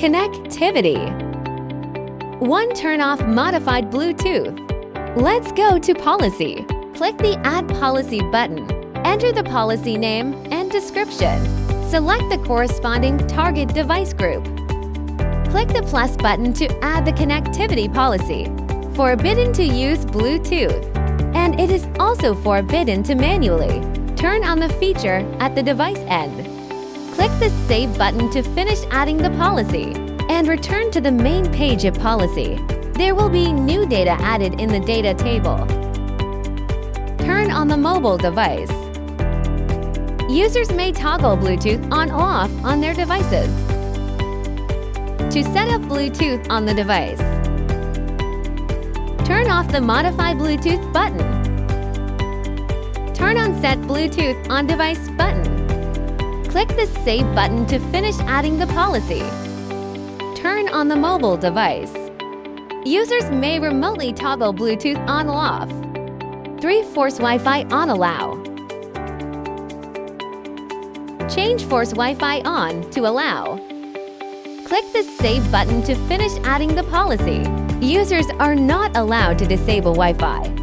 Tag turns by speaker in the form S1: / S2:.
S1: Connectivity. 1. Turn off modified Bluetooth. Let's go to Policy. Click the Add Policy button. Enter the policy name and description. Select the corresponding target device group. Click the plus button to add the connectivity policy. Forbidden to use Bluetooth. And it is also forbidden to manually turn on the feature at the device end. Click the Save button to finish adding the policy and return to the main page of policy. There will be new data added in the data table. Turn on the mobile device. Users may toggle Bluetooth on/off on their devices. To set up Bluetooth on the device, turn off the Modify Bluetooth button. Turn on Set Bluetooth on Device button. Click the Save button to finish adding the policy. Turn on the mobile device. Users may remotely toggle Bluetooth on/off. 3. Force Wi-Fi on allow. Change Force Wi-Fi on to allow. Click the Save button to finish adding the policy. Users are not allowed to disable Wi-Fi.